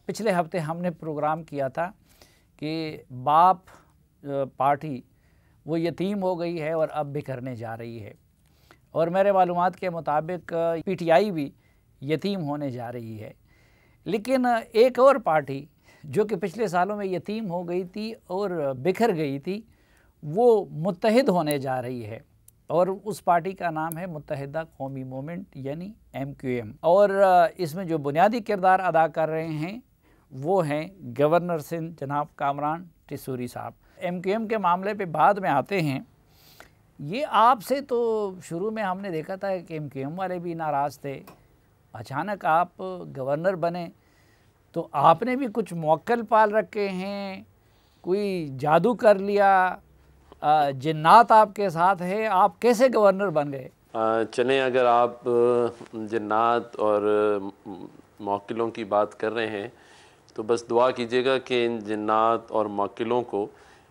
पिछले हफ्ते हमने प्रोग्राम किया था कि बाप पार्टी वो यतीम हो गई है और अब बिखरने जा रही है, और मेरे मालूमात के मुताबिक पीटीआई भी यतीम होने जा रही है। लेकिन एक और पार्टी जो कि पिछले सालों में यतीम हो गई थी और बिखर गई थी, वो मुत्तहिद होने जा रही है, और उस पार्टी का नाम है मुत्तहिदा कौमी मूवमेंट यानी MQM। और इसमें जो बुनियादी किरदार अदा कर रहे हैं वो हैं गवर्नर सिंध जनाब कामरान टिसूरी साहब। MQM के मामले पे बाद में आते हैं। ये आपसे तो शुरू में हमने देखा था कि MQM वाले भी नाराज़ थे, अचानक आप गवर्नर बने तो आपने भी कुछ मौक्कल पाल रखे हैं, कोई जादू कर लिया, जिन्नात आपके साथ है, आप कैसे गवर्नर बन गए? चलें, अगर आप जिन्नात और मौक्किलों की बात कर रहे हैं तो बस दुआ कीजिएगा कि इन जिन्नात और मौक्किलों को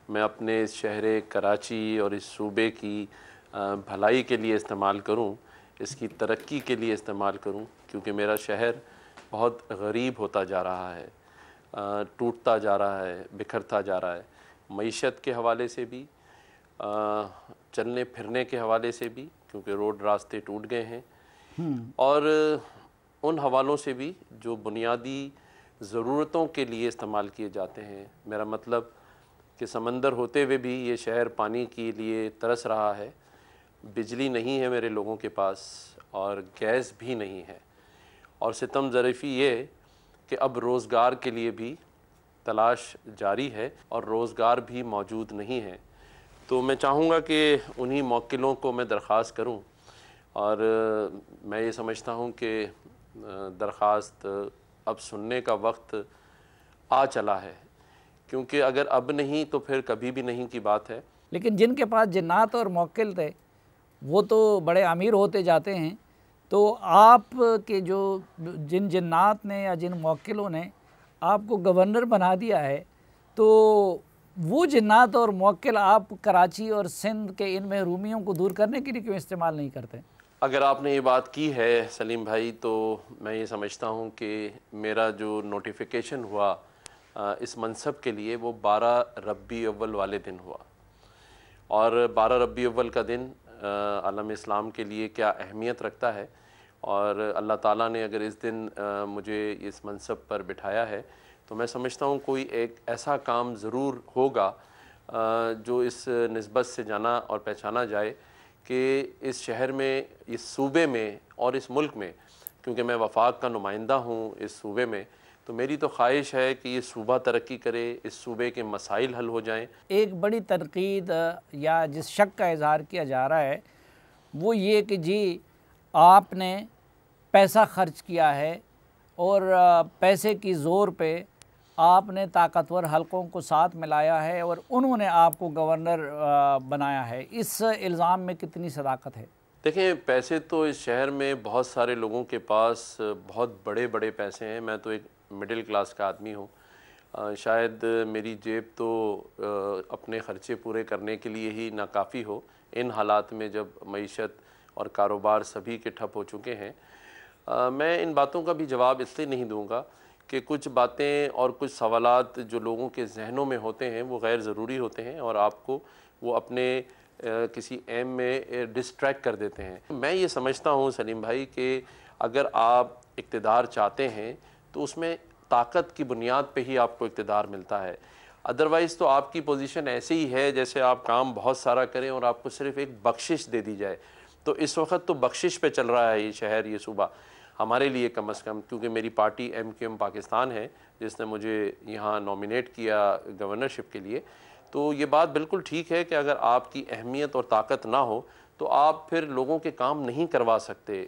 मैं अपने इस शहर कराची और इस सूबे की भलाई के लिए इस्तेमाल करूं, इसकी तरक्की के लिए इस्तेमाल करूं, क्योंकि मेरा शहर बहुत गरीब होता जा रहा है, टूटता जा रहा है, बिखरता जा रहा है, मईशत के हवाले से भी, चलने फिरने के हवाले से भी, क्योंकि रोड रास्ते टूट गए हैं, और उन हवालों से भी जो बुनियादी ज़रूरतों के लिए इस्तेमाल किए जाते हैं। मेरा मतलब कि समंदर होते हुए भी ये शहर पानी के लिए तरस रहा है, बिजली नहीं है मेरे लोगों के पास, और गैस भी नहीं है, और सितम ज़रीफ़ी ये कि अब रोज़गार के लिए भी तलाश जारी है और रोज़गार भी मौजूद नहीं है। तो मैं चाहूँगा कि उन्हीं मौक्किलों को मैं दरख्वास्त करूँ, और मैं ये समझता हूँ कि दरख्वास्त अब सुनने का वक्त आ चला है, क्योंकि अगर अब नहीं तो फिर कभी भी नहीं की बात है। लेकिन जिनके पास जिन्नात और मौक्किल थे वो तो बड़े अमीर होते जाते हैं, तो आप के जो जिन जिन्नात ने या जिन मौक्किलों ने आपको गवर्नर बना दिया है, तो वो जिन्नात और मौक्किल आप कराची और सिंध के इन महरूमियों को दूर करने के लिए क्यों इस्तेमाल नहीं करते? अगर आपने ये बात की है सलीम भाई, तो मैं ये समझता हूँ कि मेरा जो नोटिफिकेशन हुआ इस मनसब के लिए वो 12 रबी अव्वल वाले दिन हुआ, और 12 रबी अव्वल का दिन आलम इस्लाम के लिए क्या अहमियत रखता है, और अल्लाह ताला ने अगर इस दिन मुझे इस मनसब पर बिठाया है तो मैं समझता हूँ कोई एक ऐसा काम ज़रूर होगा जो इस निस्बत से जाना और पहचाना जाए कि इस शहर में, इस सूबे में और इस मुल्क में, क्योंकि मैं वफाक का नुमाइंदा हूँ इस सूबे में, तो मेरी तो ख्वाहिश है कि ये सूबा तरक्की करे, इस सूबे के मसाइल हल हो जाएं। एक बड़ी तनकीद या जिस शक का इजहार किया जा रहा है वो ये कि जी आपने पैसा खर्च किया है और पैसे की ज़ोर पे आपने ताकतवर हलकों को साथ मिलाया है और उन्होंने आपको गवर्नर बनाया है। इस इल्ज़ाम में कितनी सदाकत है? देखें, पैसे तो इस शहर में बहुत सारे लोगों के पास बहुत बड़े बड़े पैसे हैं। मैं तो एक मिडिल क्लास का आदमी हूँ, शायद मेरी जेब तो अपने ख़र्चे पूरे करने के लिए ही नाकाफ़ी हो इन हालात में जब मईशत और कारोबार सभी के ठप हो चुके हैं। मैं इन बातों का भी जवाब इसलिए नहीं दूंगा कि कुछ बातें और कुछ सवालात जो लोगों के जहनों में होते हैं वो गैर ज़रूरी होते हैं और आपको वो अपने किसी एम में डिस्ट्रैक्ट कर देते हैं। मैं ये समझता हूँ सलीम भाई कि अगर आप इक़्तिदार चाहते हैं तो उसमें ताकत की बुनियाद पे ही आपको इक़्तिदार मिलता है, अदरवाइज़ तो आपकी पोजीशन ऐसे ही है जैसे आप काम बहुत सारा करें और आपको सिर्फ़ एक बख्शिश दे दी जाए। तो इस वक्त तो बख्शिश पे चल रहा है ये शहर, ये सूबा हमारे लिए कम अज़ कम, क्योंकि मेरी पार्टी MQM पाकिस्तान है जिसने मुझे यहाँ नॉमिनेट किया गवर्नरशिप के लिए। तो ये बात बिल्कुल ठीक है कि अगर आपकी अहमियत और ताकत ना हो तो आप फिर लोगों के काम नहीं करवा सकते।